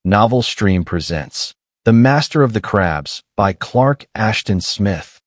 Novel Stream presents The Master of the Crabs by Clark Ashton Smith.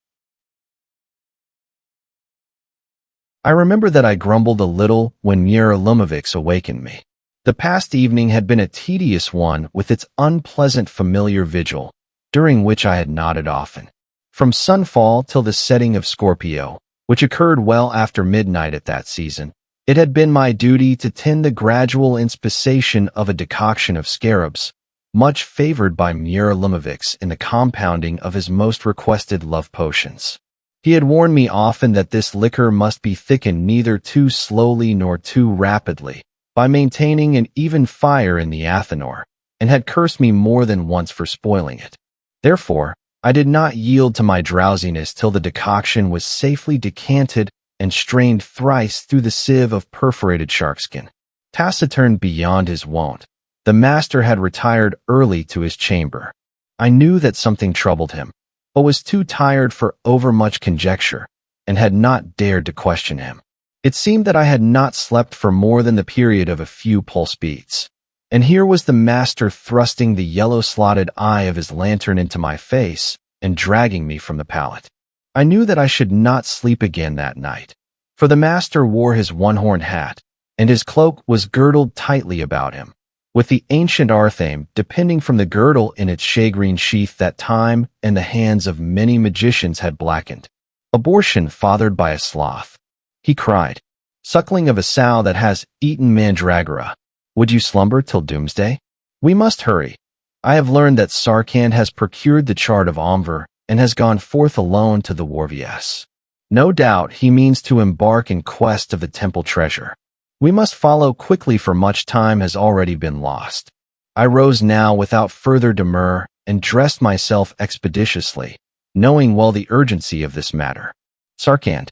I remember that I grumbled a little when Mior Lumivix awakened me. The past evening had been a tedious one with its unpleasant familiar vigil, during which I had nodded often. From sunfall till the setting of Scorpio, which occurred well after midnight at that season, it had been my duty to tend the gradual inspissation of a decoction of scarabs, much favored by Mior Lumivix in the compounding of his most requested love potions. He had warned me often that this liquor must be thickened neither too slowly nor too rapidly, by maintaining an even fire in the athanor, and had cursed me more than once for spoiling it. Therefore, I did not yield to my drowsiness till the decoction was safely decanted and strained thrice through the sieve of perforated sharkskin. Taciturn beyond his wont, the master had retired early to his chamber. I knew that something troubled him, but was too tired for overmuch conjecture, and had not dared to question him. It seemed that I had not slept for more than the period of a few pulse beats. And here was the master thrusting the yellow-slotted eye of his lantern into my face and dragging me from the pallet. I knew that I should not sleep again that night, for the master wore his one-horned hat, and his cloak was girdled tightly about him, with the ancient arthame depending from the girdle in its shagreen sheath that time and the hands of many magicians had blackened. Abortion fathered by a sloth, he cried, suckling of a sow that has eaten mandragora. Would you slumber till doomsday? We must hurry. I have learned that Sarcand has procured the chart of Omvor and has gone forth alone to the Warvies. No doubt he means to embark in quest of the temple treasure. We must follow quickly, for much time has already been lost. I rose now without further demur and dressed myself expeditiously, knowing well the urgency of this matter. Sarcand,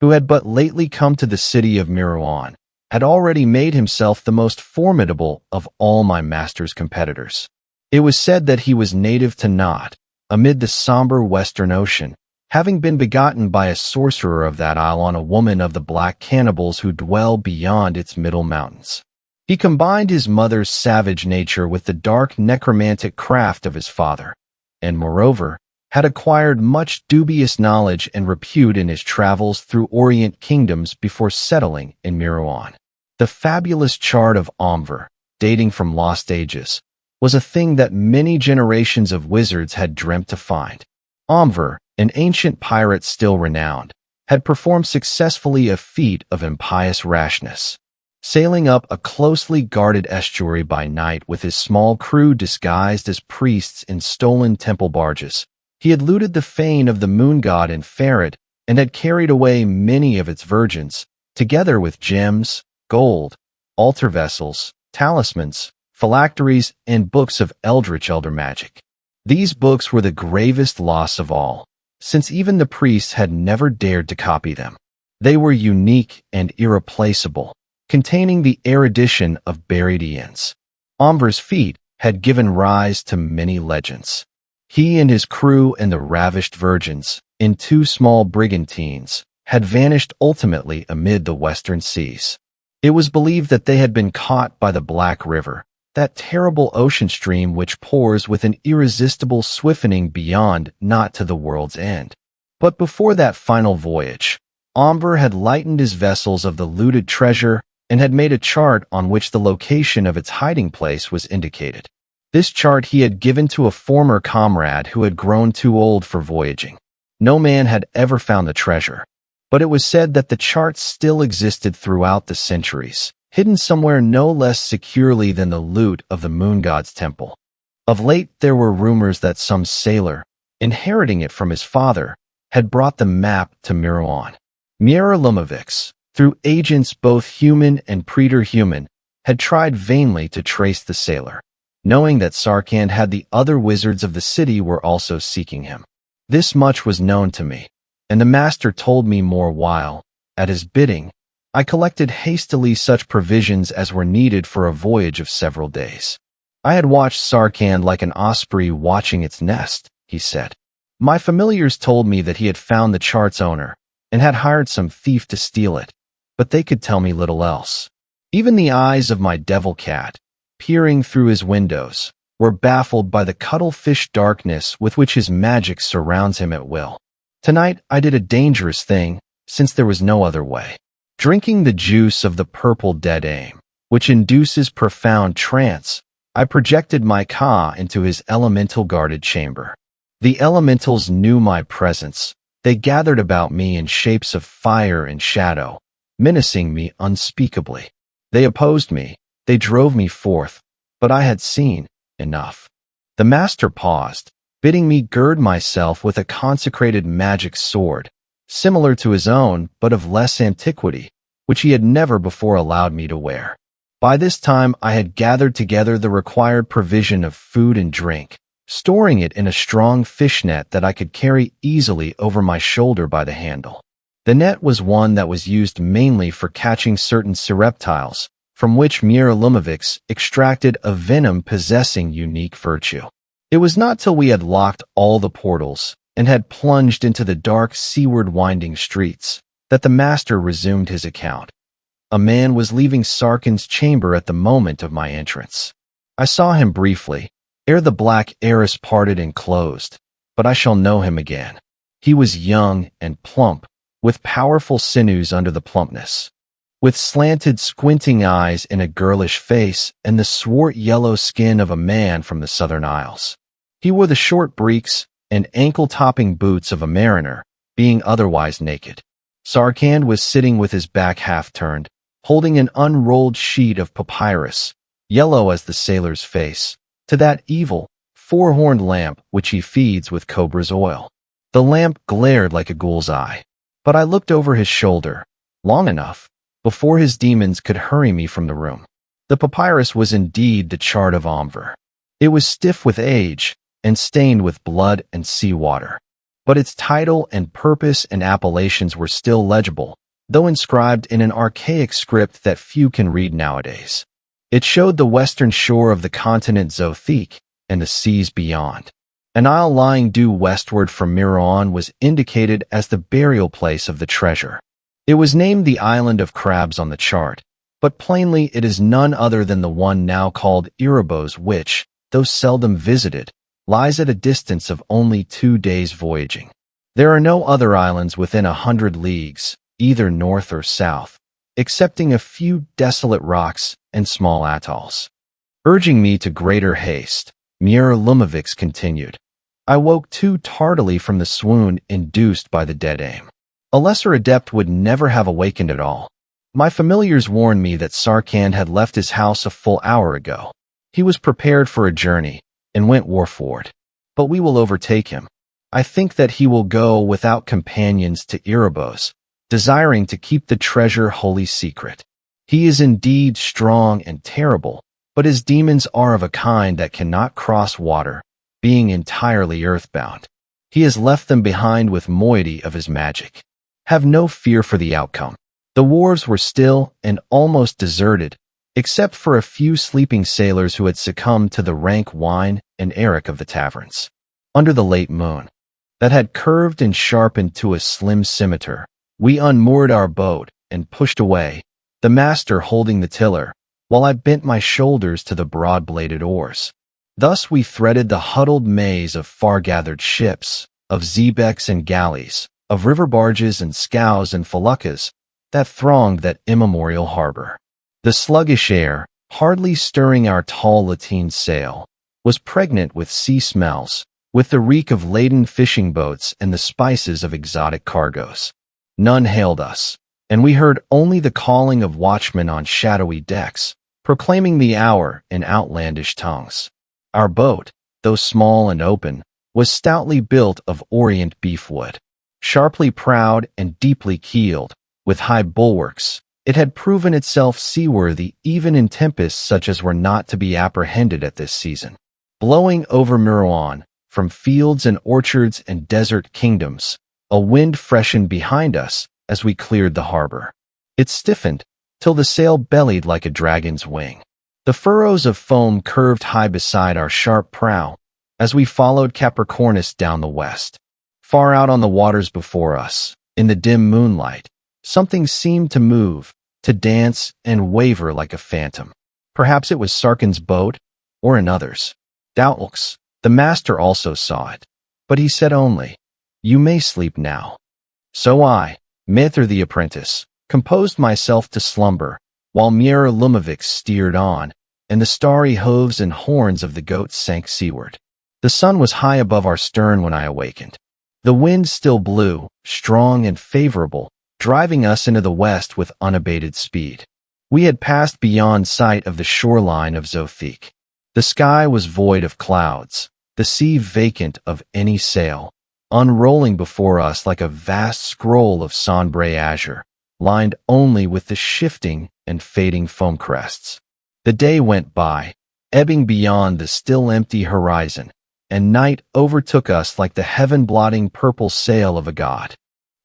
who had but lately come to the city of Mirouane, had already made himself the most formidable of all my master's competitors. It was said that he was native to Nod, amid the somber western ocean, having been begotten by a sorcerer of that isle on a woman of the black cannibals who dwell beyond its middle mountains. He combined his mother's savage nature with the dark necromantic craft of his father, and moreover, had acquired much dubious knowledge and repute in his travels through Orient kingdoms before settling in Mirouane. The fabulous chart of Omvor, dating from lost ages, was a thing that many generations of wizards had dreamt to find. Omvor, an ancient pirate still renowned, had performed successfully a feat of impious rashness. Sailing up a closely guarded estuary by night with his small crew disguised as priests in stolen temple barges, he had looted the fane of the moon god in Ferret and had carried away many of its virgins, together with gems, gold, altar vessels, talismans, phylacteries, and books of eldritch elder magic. These books were the gravest loss of all, since even the priests had never dared to copy them. They were unique and irreplaceable, containing the erudition of buried eons. Omvor's feat had given rise to many legends. He and his crew and the ravished virgins, in 2 small brigantines, had vanished ultimately amid the western seas. It was believed that they had been caught by the Black River, that terrible ocean stream which pours with an irresistible swiftening beyond, not to the world's end. But before that final voyage, Omvor had lightened his vessels of the looted treasure and had made a chart on which the location of its hiding place was indicated. This chart he had given to a former comrade who had grown too old for voyaging. No man had ever found the treasure, but it was said that the chart still existed throughout the centuries, hidden somewhere no less securely than the loot of the moon god's temple. Of late there were rumors that some sailor, inheriting it from his father, had brought the map to Mirouane. Mior Lumivix, through agents both human and preterhuman, had tried vainly to trace the sailor, knowing that Sarcand had the other wizards of the city were also seeking him. This much was known to me, and the master told me more while, at his bidding, I collected hastily such provisions as were needed for a voyage of several days. I had watched Sarcand like an osprey watching its nest, he said. My familiars told me that he had found the chart's owner and had hired some thief to steal it, but they could tell me little else. Even the eyes of my devil cat, peering through his windows, were baffled by the cuttlefish darkness with which his magic surrounds him at will. Tonight, I did a dangerous thing, since there was no other way. Drinking the juice of the purple dead aim, which induces profound trance, I projected my Ka into his elemental guarded chamber. The elementals knew my presence. They gathered about me in shapes of fire and shadow, menacing me unspeakably. They opposed me. They drove me forth, but I had seen enough. The master paused, bidding me gird myself with a consecrated magic sword, similar to his own but of less antiquity, which he had never before allowed me to wear. By this time I had gathered together the required provision of food and drink, storing it in a strong fish net that I could carry easily over my shoulder by the handle. The net was one that was used mainly for catching certain sea reptiles, from which Mior Lumivix extracted a venom possessing unique virtue. It was not till we had locked all the portals and had plunged into the dark seaward winding streets that the master resumed his account. A man was leaving Sarcand's chamber at the moment of my entrance. I saw him briefly, ere the black arras parted and closed, but I shall know him again. He was young and plump, with powerful sinews under the plumpness, with slanted, squinting eyes and a girlish face and the swart yellow skin of a man from the southern isles. He wore the short breeks and ankle-topping boots of a mariner, being otherwise naked. Sarcand was sitting with his back half-turned, holding an unrolled sheet of papyrus, yellow as the sailor's face, to that evil, four-horned lamp which he feeds with cobra's oil. The lamp glared like a ghoul's eye, but I looked over his shoulder, long enough, before his demons could hurry me from the room. The papyrus was indeed the chart of Omvor. It was stiff with age and stained with blood and seawater, but its title and purpose and appellations were still legible, though inscribed in an archaic script that few can read nowadays. It showed the western shore of the continent Zothique and the seas beyond. An isle lying due westward from Mirouane was indicated as the burial place of the treasure. It was named the Island of Crabs on the chart, but plainly it is none other than the one now called Erebos which, though seldom visited, lies at a distance of only 2 days' voyaging. There are no other islands within 100 leagues, either north or south, excepting a few desolate rocks and small atolls. Urging me to greater haste, Mior Lumivix continued. I woke too tardily from the swoon induced by the dead aim. A lesser adept would never have awakened at all. My familiars warned me that Sarcand had left his house a full hour ago. He was prepared for a journey, and went wharfward. But we will overtake him. I think that he will go without companions to Erebos, desiring to keep the treasure wholly secret. He is indeed strong and terrible, but his demons are of a kind that cannot cross water, being entirely earthbound. He has left them behind with moiety of his magic. Have no fear for the outcome. The wharves were still and almost deserted, except for a few sleeping sailors who had succumbed to the rank wine and arrack of the taverns. Under the late moon, that had curved and sharpened to a slim scimitar, we unmoored our boat and pushed away, the master holding the tiller, while I bent my shoulders to the broad-bladed oars. Thus we threaded the huddled maze of far-gathered ships, of xebecs and galleys, of river barges and scows and feluccas, that thronged that immemorial harbor. The sluggish air, hardly stirring our tall lateen sail, was pregnant with sea smells, with the reek of laden fishing boats and the spices of exotic cargoes. None hailed us, and we heard only the calling of watchmen on shadowy decks, proclaiming the hour in outlandish tongues. Our boat, though small and open, was stoutly built of orient beefwood. Sharply prowed and deeply keeled, with high bulwarks, it had proven itself seaworthy even in tempests such as were not to be apprehended at this season. Blowing over Mirouane, from fields and orchards and desert kingdoms, a wind freshened behind us as we cleared the harbor. It stiffened, till the sail bellied like a dragon's wing. The furrows of foam curved high beside our sharp prow, as we followed Capricornus down the west. Far out on the waters before us, in the dim moonlight, something seemed to move, to dance and waver like a phantom. Perhaps it was Sarcand's boat, or another's. Doubtless, the master also saw it, but he said only, "You may sleep now." So I, Mior the apprentice, composed myself to slumber, while Mior Lumivix steered on, and the starry hooves and horns of the goats sank seaward. The sun was high above our stern when I awakened. The wind still blew, strong and favorable, driving us into the west with unabated speed. We had passed beyond sight of the shoreline of Zothique. The sky was void of clouds, the sea vacant of any sail, unrolling before us like a vast scroll of sombre azure, lined only with the shifting and fading foam crests. The day went by, ebbing beyond the still empty horizon, and night overtook us like the heaven-blotting purple sail of a god,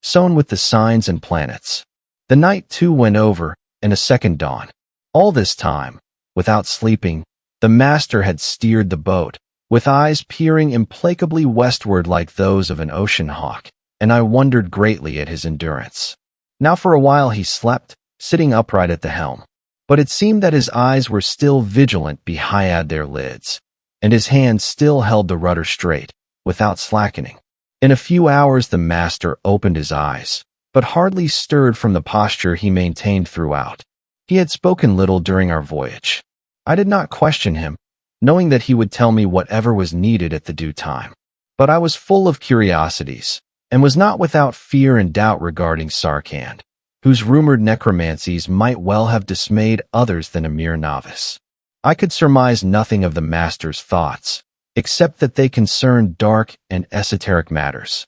sewn with the signs and planets. The night too went over, and a second dawn. All this time, without sleeping, the master had steered the boat, with eyes peering implacably westward like those of an ocean hawk, and I wondered greatly at his endurance. Now for a while he slept, sitting upright at the helm, but it seemed that his eyes were still vigilant behind their lids, and his hands still held the rudder straight, without slackening. In a few hours the master opened his eyes, but hardly stirred from the posture he maintained throughout. He had spoken little during our voyage. I did not question him, knowing that he would tell me whatever was needed at the due time. But I was full of curiosities, and was not without fear and doubt regarding Sarcand, whose rumored necromancies might well have dismayed others than a mere novice. I could surmise nothing of the master's thoughts, except that they concerned dark and esoteric matters.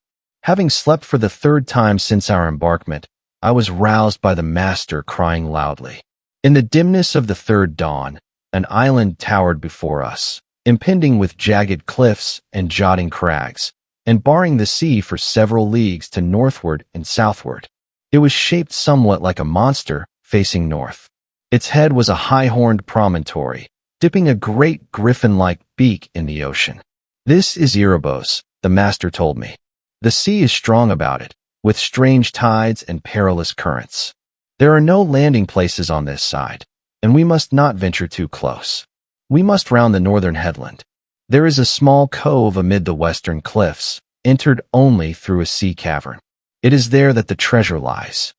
Having slept for the third time since our embarkment, I was roused by the master crying loudly. In the dimness of the third dawn, an island towered before us, impending with jagged cliffs and jutting crags, and barring the sea for several leagues to northward and southward. It was shaped somewhat like a monster, facing north. Its head was a high-horned promontory, dipping a great griffin-like beak in the ocean. "This is Erebos," the master told me. "The sea is strong about it, with strange tides and perilous currents. There are no landing places on this side, and we must not venture too close. We must round the northern headland. There is a small cove amid the western cliffs, entered only through a sea cavern. It is there that the treasure lies."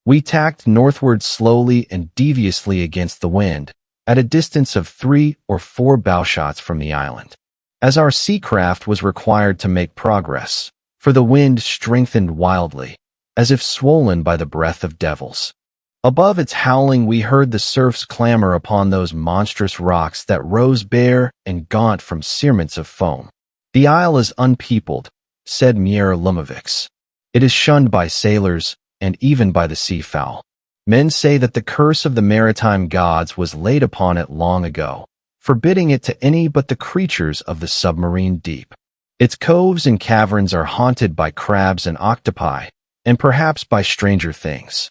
We tacked northward slowly and deviously against the wind, at a distance of 3 or 4 bowshots from the island. As our sea craft was required to make progress, for the wind strengthened wildly, as if swollen by the breath of devils. Above its howling we heard the surf's clamor upon those monstrous rocks that rose bare and gaunt from cerements of foam. "The isle is unpeopled," said Mior Lumivix. "It is shunned by sailors, and even by the seafowl. Men say that the curse of the maritime gods was laid upon it long ago, forbidding it to any but the creatures of the submarine deep. Its coves and caverns are haunted by crabs and octopi, and perhaps by stranger things."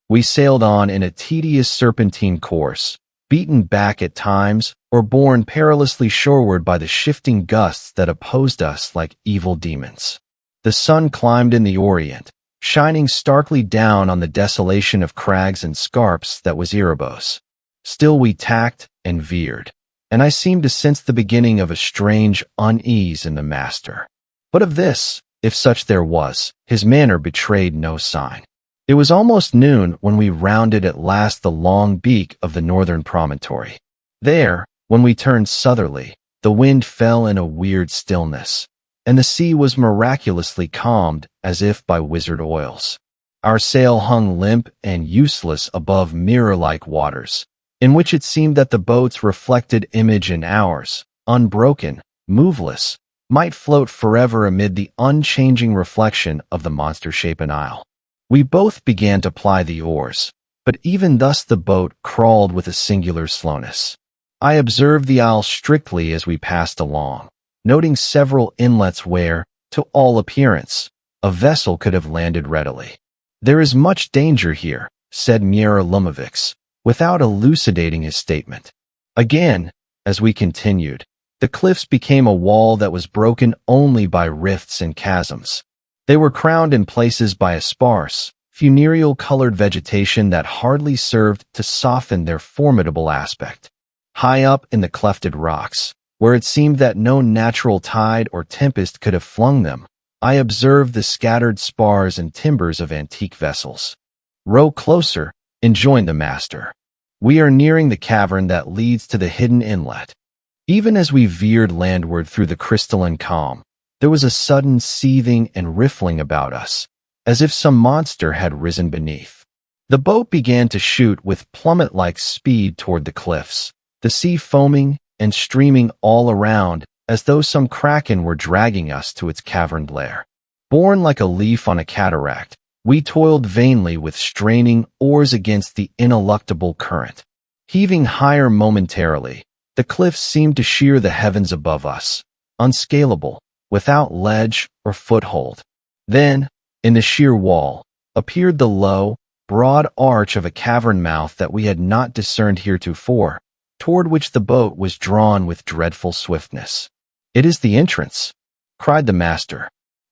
We sailed on in a tedious serpentine course, beaten back at times or borne perilously shoreward by the shifting gusts that opposed us like evil demons. The sun climbed in the orient, shining starkly down on the desolation of crags and scarps that was Erebos. Still we tacked and veered, and I seemed to sense the beginning of a strange unease in the master. But of this, if such there was, his manner betrayed no sign. It was almost noon when we rounded at last the long beak of the northern promontory. There, when we turned southerly, the wind fell in a weird stillness, and the sea was miraculously calmed as if by wizard oils. Our sail hung limp and useless above mirror-like waters, in which it seemed that the boat's reflected image in ours, unbroken, moveless, might float forever amid the unchanging reflection of the monster-shapen isle. We both began to ply the oars, but even thus the boat crawled with a singular slowness. I observed the isle strictly as we passed along, noting several inlets where, to all appearance, a vessel could have landed readily. "There is much danger here," said Mior Lumivix, without elucidating his statement. Again, as we continued, the cliffs became a wall that was broken only by rifts and chasms. They were crowned in places by a sparse, funereal-colored vegetation that hardly served to soften their formidable aspect. High up in the clefted rocks where it seemed that no natural tide or tempest could have flung them, I observed the scattered spars and timbers of antique vessels. "Row closer," enjoined the master. "We are nearing the cavern that leads to the hidden inlet." Even as we veered landward through the crystalline calm, there was a sudden seething and riffling about us, as if some monster had risen beneath. The boat began to shoot with plummet-like speed toward the cliffs, the sea foaming and streaming all around as though some kraken were dragging us to its caverned lair. Borne like a leaf on a cataract, we toiled vainly with straining oars against the ineluctable current. Heaving higher momentarily, the cliffs seemed to shear the heavens above us, unscalable, without ledge or foothold. Then, in the sheer wall, appeared the low, broad arch of a cavern mouth that we had not discerned heretofore, toward which the boat was drawn with dreadful swiftness. "It is the entrance," cried the master,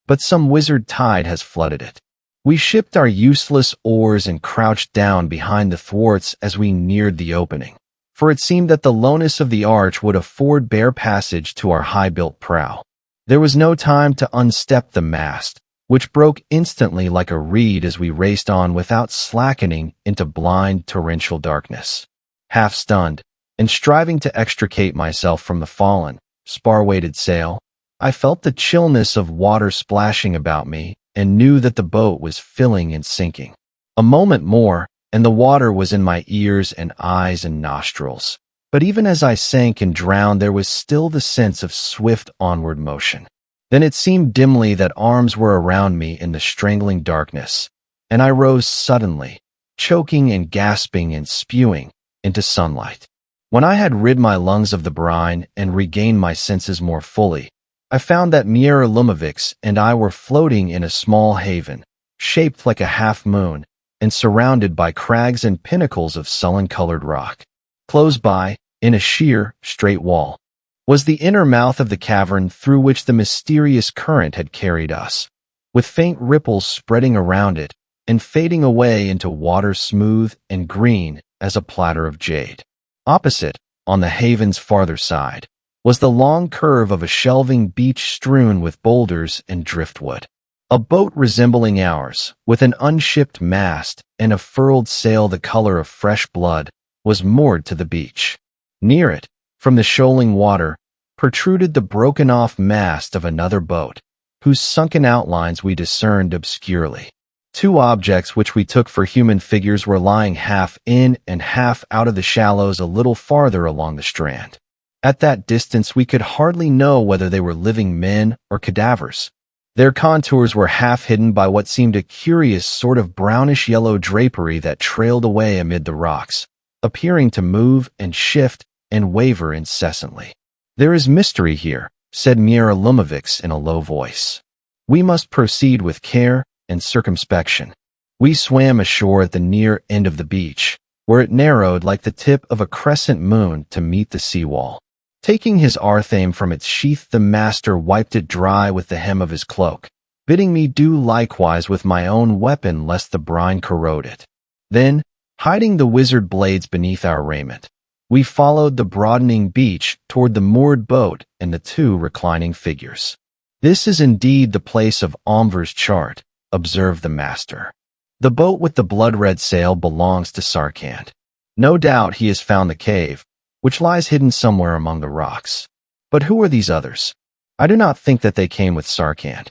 "but some wizard tide has flooded it." We shipped our useless oars and crouched down behind the thwarts as we neared the opening, for it seemed that the lowness of the arch would afford bare passage to our high-built prow. There was no time to unstep the mast, which broke instantly like a reed as we raced on without slackening into blind torrential darkness. Half stunned, and striving to extricate myself from the fallen, spar-weighted sail, I felt the chillness of water splashing about me and knew that the boat was filling and sinking. A moment more, and the water was in my ears and eyes and nostrils. But even as I sank and drowned, there was still the sense of swift onward motion. Then it seemed dimly that arms were around me in the strangling darkness, and I rose suddenly, choking and gasping and spewing, into sunlight. When I had rid my lungs of the brine and regained my senses more fully, I found that Mior Lumivix and I were floating in a small haven, shaped like a half-moon, and surrounded by crags and pinnacles of sullen-colored rock. Close by, in a sheer, straight wall, was the inner mouth of the cavern through which the mysterious current had carried us, with faint ripples spreading around it and fading away into water smooth and green as a platter of jade. Opposite, on the haven's farther side, was the long curve of a shelving beach strewn with boulders and driftwood. A boat resembling ours, with an unshipped mast and a furled sail the color of fresh blood, was moored to the beach. Near it, from the shoaling water, protruded the broken-off mast of another boat, whose sunken outlines we discerned obscurely. Two objects which we took for human figures were lying half in and half out of the shallows a little farther along the strand. At that distance we could hardly know whether they were living men or cadavers. Their contours were half hidden by what seemed a curious sort of brownish-yellow drapery that trailed away amid the rocks, appearing to move and shift and waver incessantly. "There is mystery here," said Mior Lumivix in a low voice. "We must proceed with care and circumspection." We swam ashore at the near end of the beach, where it narrowed like the tip of a crescent moon to meet the seawall. Taking his arthame from its sheath, the master wiped it dry with the hem of his cloak, bidding me do likewise with my own weapon lest the brine corrode it. Then, hiding the wizard blades beneath our raiment, we followed the broadening beach toward the moored boat and the two reclining figures. "This is indeed the place of Omvor's chart," observed the master. "The boat with the blood-red sail belongs to Sarcand. No doubt he has found the cave, which lies hidden somewhere among the rocks. But who are these others? I do not think that they came with Sarcand."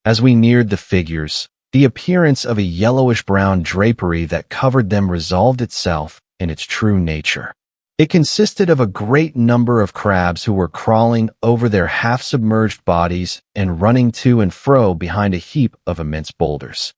As we neared the figures, the appearance of a yellowish-brown drapery that covered them resolved itself in its true nature. It consisted of a great number of crabs who were crawling over their half-submerged bodies and running to and fro behind a heap of immense boulders.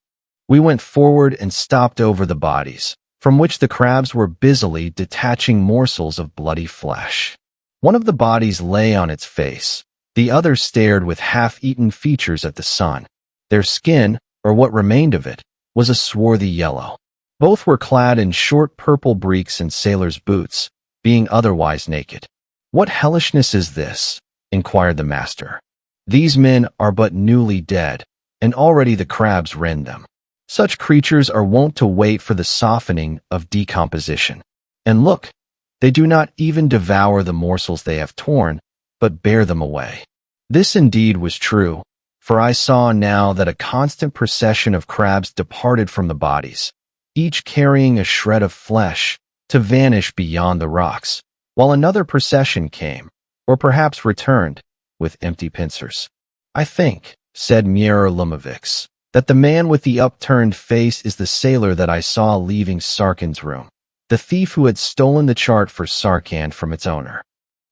We went forward and stopped over the bodies, from which the crabs were busily detaching morsels of bloody flesh. One of the bodies lay on its face. The other stared with half-eaten features at the sun. Their skin, or what remained of it, was a swarthy yellow. Both were clad in short purple breeks and sailor's boots, being otherwise naked. "What hellishness is this?" inquired the master. "These men are but newly dead, and already the crabs rend them. Such creatures are wont to wait for the softening of decomposition. And look, they do not even devour the morsels they have torn, but bear them away. This indeed was true, for I saw now that a constant procession of crabs departed from the bodies, each carrying a shred of flesh, to vanish beyond the rocks, while another procession came, or perhaps returned, with empty pincers. "I think," said Mior Lumivix, "that the man with the upturned face is the sailor that I saw leaving Sarcand's room, the thief who had stolen the chart for Sarcand from its owner."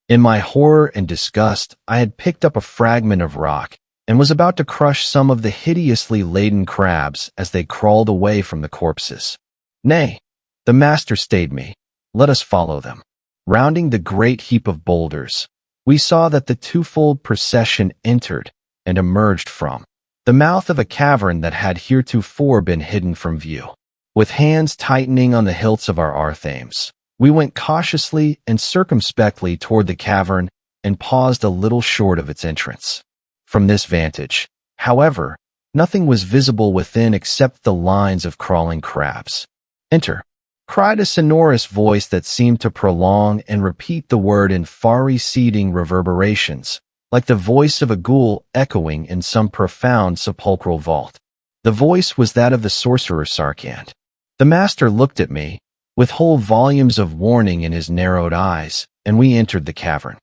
In my horror and disgust, I had picked up a fragment of rock and was about to crush some of the hideously laden crabs as they crawled away from the corpses. "Nay," the master stayed me. "Let us follow them." Rounding the great heap of boulders, we saw that the twofold procession entered and emerged from the mouth of a cavern that had heretofore been hidden from view. With hands tightening on the hilts of our arthames, we went cautiously and circumspectly toward the cavern and paused a little short of its entrance. From this vantage, however, nothing was visible within except the lines of crawling crabs. "Enter," cried a sonorous voice that seemed to prolong and repeat the word in far-receding reverberations, like the voice of a ghoul echoing in some profound sepulchral vault. The voice was that of the sorcerer Sarcand. The master looked at me, with whole volumes of warning in his narrowed eyes, and we entered the cavern.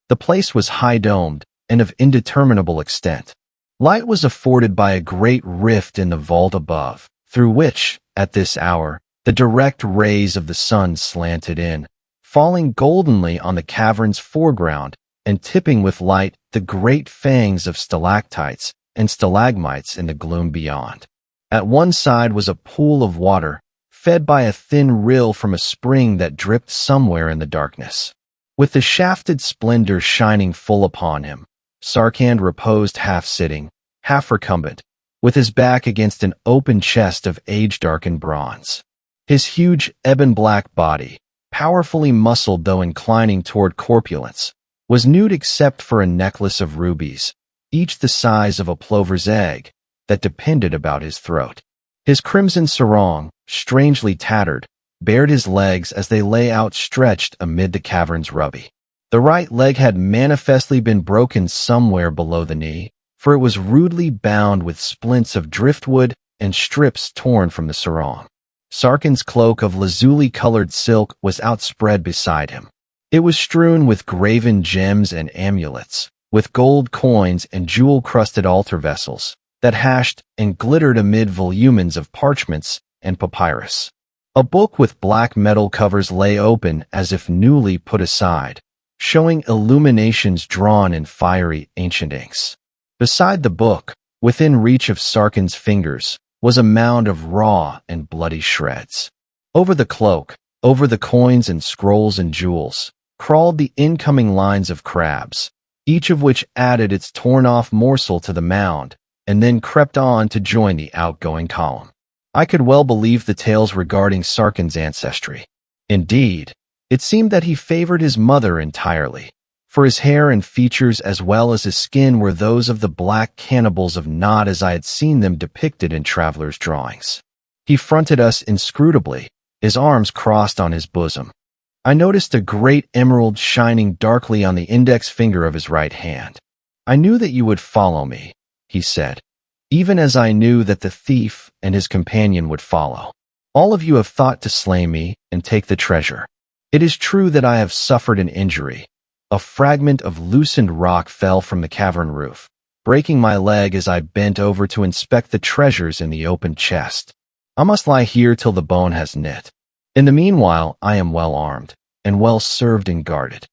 The place was high-domed and of indeterminable extent. Light was afforded by a great rift in the vault above, through which, at this hour, the direct rays of the sun slanted in, falling goldenly on the cavern's foreground and tipping with light the great fangs of stalactites and stalagmites in the gloom beyond. At one side was a pool of water, fed by a thin rill from a spring that dripped somewhere in the darkness. With the shafted splendor shining full upon him, Sarcand reposed half-sitting, half-recumbent, with his back against an open chest of age-darkened bronze. His huge ebon-black body, powerfully muscled though inclining toward corpulence, was nude except for a necklace of rubies, each the size of a plover's egg, that depended about his throat. His crimson sarong, strangely tattered, bared his legs as they lay outstretched amid the cavern's rubby. The right leg had manifestly been broken somewhere below the knee, for it was rudely bound with splints of driftwood and strips torn from the sarong. Sarcand's cloak of lazuli-colored silk was outspread beside him. It was strewn with graven gems and amulets, with gold coins and jewel-crusted altar vessels that hashed and glittered amid volumens of parchments and papyrus. A book with black metal covers lay open as if newly put aside, showing illuminations drawn in fiery ancient inks. Beside the book, within reach of Sarcand's fingers, was a mound of raw and bloody shreds. Over the cloak, over the coins and scrolls and jewels, crawled the incoming lines of crabs, each of which added its torn-off morsel to the mound, and then crept on to join the outgoing column. I could well believe the tales regarding Sarcand's ancestry. Indeed, it seemed that he favored his mother entirely, for his hair and features as well as his skin were those of the black cannibals of Nod as I had seen them depicted in travelers' drawings. He fronted us inscrutably, his arms crossed on his bosom. I noticed a great emerald shining darkly on the index finger of his right hand. "I knew that you would follow me," he said, "even as I knew that the thief and his companion would follow. All of you have thought to slay me and take the treasure. It is true that I have suffered an injury. A fragment of loosened rock fell from the cavern roof, breaking my leg as I bent over to inspect the treasures in the open chest. I must lie here till the bone has knit. In the meanwhile, I am well armed, and well served and guarded."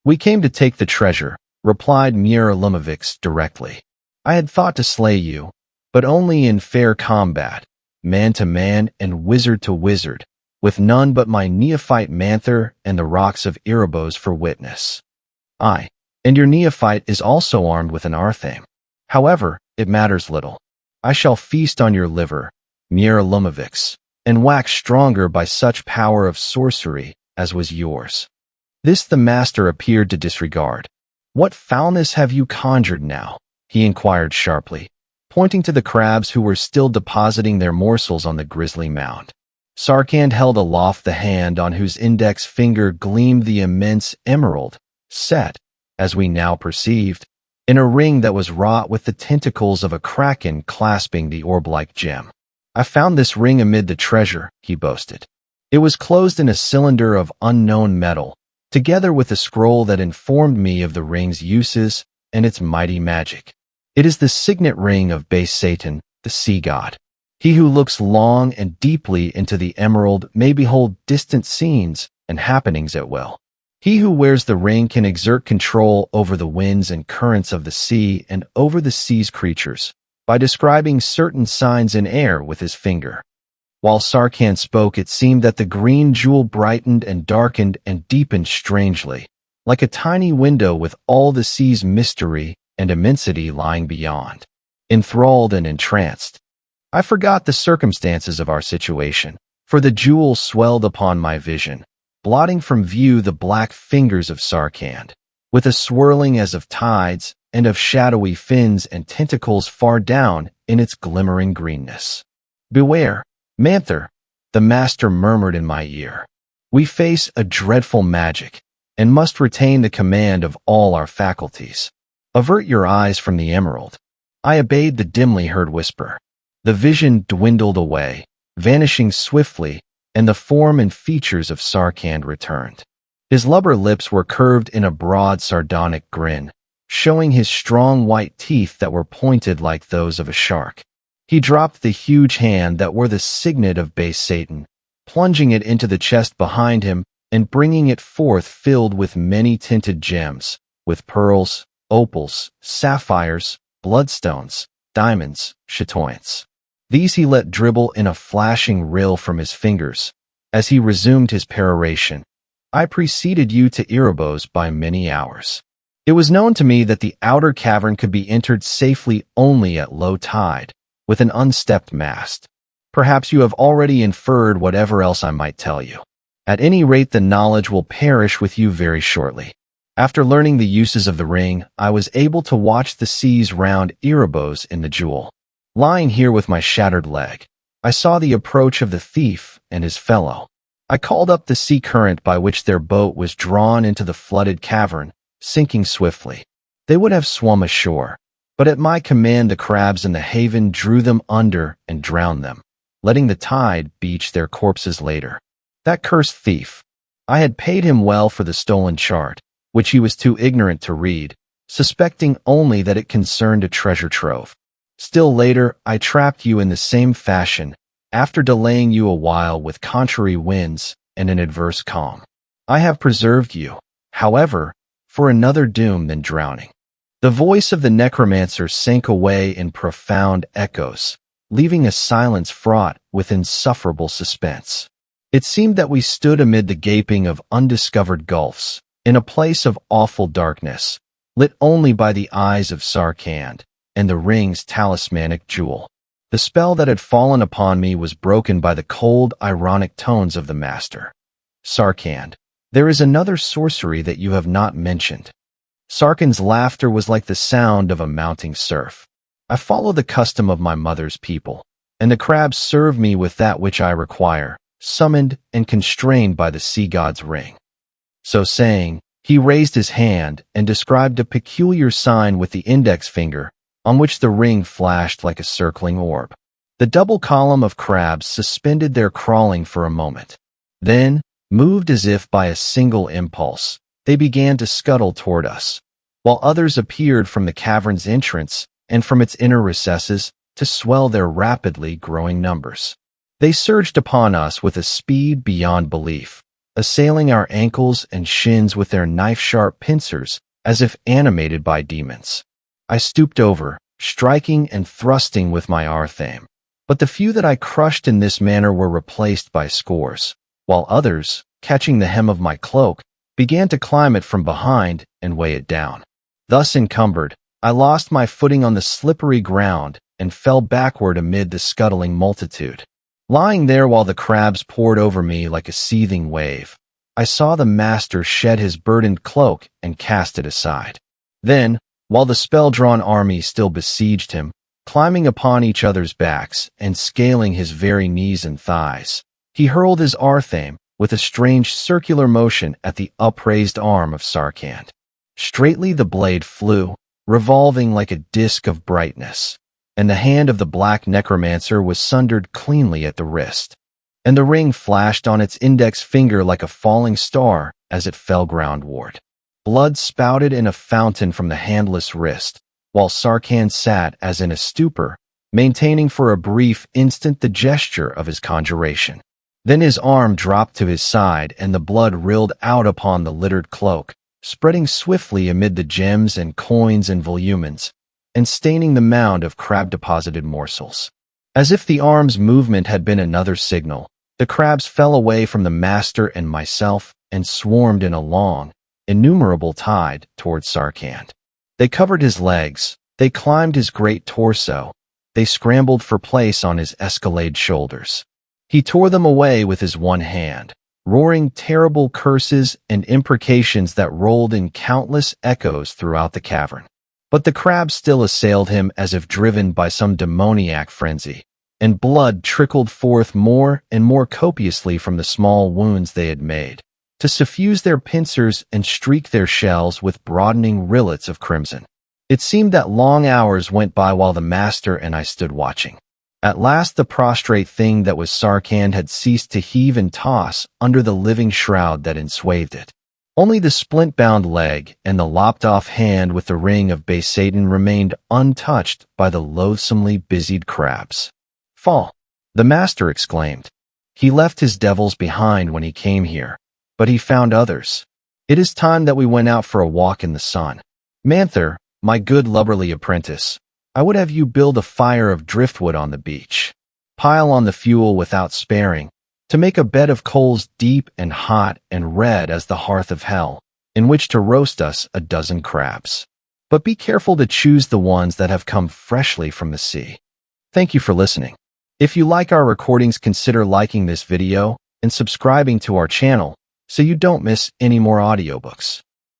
"We came to take the treasure," replied Mior Lumivix directly. "I had thought to slay you, but only in fair combat, man to man and wizard to wizard, with none but my neophyte Manther and the rocks of Erebos for witness. Aye, and your neophyte is also armed with an arthame. However, it matters little. I shall feast on your liver, Mior Lumivix, and wax stronger by such power of sorcery as was yours." This the master appeared to disregard. "What foulness have you conjured now?" he inquired sharply, pointing to the crabs who were still depositing their morsels on the grisly mound. Sarcand held aloft the hand on whose index finger gleamed the immense emerald, set, as we now perceived, in a ring that was wrought with the tentacles of a kraken clasping the orb-like gem. "I found this ring amid the treasure," he boasted. It was closed in a cylinder of unknown metal, together with a scroll that informed me of the ring's uses and its mighty magic. "It is the signet ring of base Satan, the sea god. He who looks long and deeply into the emerald may behold distant scenes and happenings at will. He who wears the ring can exert control over the winds and currents of the sea and over the sea's creatures by describing certain signs in air with his finger." While Sarcand spoke, it seemed that the green jewel brightened and darkened and deepened strangely, like a tiny window with all the sea's mystery and immensity lying beyond. Enthralled and entranced, I forgot the circumstances of our situation, for the jewel swelled upon my vision, blotting from view the black fingers of Sarcand, with a swirling as of tides and of shadowy fins and tentacles far down in its glimmering greenness. "Beware, Manther," the master murmured in my ear. "We face a dreadful magic, and must retain the command of all our faculties. Avert your eyes from the emerald." I obeyed the dimly heard whisper. The vision dwindled away, vanishing swiftly, and the form and features of Sarcand returned. His lubber lips were curved in a broad sardonic grin, showing his strong white teeth that were pointed like those of a shark. He dropped the huge hand that wore the signet of base Satan, plunging it into the chest behind him and bringing it forth filled with many tinted gems, with pearls, opals, sapphires, bloodstones, diamonds, chatoyants. These he let dribble in a flashing rill from his fingers. As he resumed his peroration, "I preceded you to Erebos by many hours. It was known to me that the outer cavern could be entered safely only at low tide, with an unstepped mast. Perhaps you have already inferred whatever else I might tell you. At any rate, the knowledge will perish with you very shortly. After learning the uses of the ring, I was able to watch the seas round Erebos in the jewel. Lying here with my shattered leg, I saw the approach of the thief and his fellow. I called up the sea current by which their boat was drawn into the flooded cavern, sinking swiftly. They would have swum ashore, but at my command the crabs in the haven drew them under and drowned them, letting the tide beach their corpses later. That cursed thief! I had paid him well for the stolen chart, which he was too ignorant to read, suspecting only that it concerned a treasure trove. Still later, I trapped you in the same fashion, after delaying you a while with contrary winds and an adverse calm. I have preserved you, however, for another doom than drowning." The voice of the necromancer sank away in profound echoes, leaving a silence fraught with insufferable suspense. It seemed that we stood amid the gaping of undiscovered gulfs, in a place of awful darkness, lit only by the eyes of Sarcand and the ring's talismanic jewel. The spell that had fallen upon me was broken by the cold, ironic tones of the master. "Sarcand, there is another sorcery that you have not mentioned." Sarcand's laughter was like the sound of a mounting surf. "I follow the custom of my mother's people, and the crabs serve me with that which I require, summoned and constrained by the sea god's ring." So saying, he raised his hand and described a peculiar sign with the index finger, on which the ring flashed like a circling orb. The double column of crabs suspended their crawling for a moment. Then, moved as if by a single impulse, they began to scuttle toward us, while others appeared from the cavern's entrance and from its inner recesses to swell their rapidly growing numbers. They surged upon us with a speed beyond belief, assailing our ankles and shins with their knife-sharp pincers as if animated by demons. I stooped over, striking and thrusting with my arthame, but the few that I crushed in this manner were replaced by scores, while others, catching the hem of my cloak, began to climb it from behind and weigh it down. Thus encumbered, I lost my footing on the slippery ground and fell backward amid the scuttling multitude. Lying there while the crabs poured over me like a seething wave, I saw the master shed his burdened cloak and cast it aside. Then, while the spell-drawn army still besieged him, climbing upon each other's backs and scaling his very knees and thighs, he hurled his arthame with a strange circular motion at the upraised arm of Sarcand. Straightly the blade flew, revolving like a disk of brightness, and the hand of the black necromancer was sundered cleanly at the wrist, and the ring flashed on its index finger like a falling star as it fell groundward. Blood spouted in a fountain from the handless wrist, while Sarcand sat as in a stupor, maintaining for a brief instant the gesture of his conjuration. Then his arm dropped to his side and the blood rilled out upon the littered cloak, spreading swiftly amid the gems and coins and volumens, and staining the mound of crab-deposited morsels. As if the arm's movement had been another signal, the crabs fell away from the master and myself and swarmed in a long, innumerable tide towards Sarcand. They covered his legs, they climbed his great torso, they scrambled for place on his escalade shoulders. He tore them away with his one hand, roaring terrible curses and imprecations that rolled in countless echoes throughout the cavern. But the crabs still assailed him as if driven by some demoniac frenzy, and blood trickled forth more and more copiously from the small wounds they had made, to suffuse their pincers and streak their shells with broadening rillets of crimson. It seemed that long hours went by while the master and I stood watching. At last the prostrate thing that was Sarcand had ceased to heave and toss under the living shroud that enswathed it. Only the splint-bound leg and the lopped-off hand with the ring of base Satan remained untouched by the loathsomely busied crabs. "Fall!" the master exclaimed. "He left his devils behind when he came here, but he found others. It is time that we went out for a walk in the sun. Manther, my good lubberly apprentice, I would have you build a fire of driftwood on the beach. Pile on the fuel without sparing, to make a bed of coals deep and hot and red as the hearth of hell, in which to roast us a dozen crabs. But be careful to choose the ones that have come freshly from the sea." Thank you for listening. If you like our recordings, consider liking this video and subscribing to our channel so you don't miss any more audiobooks.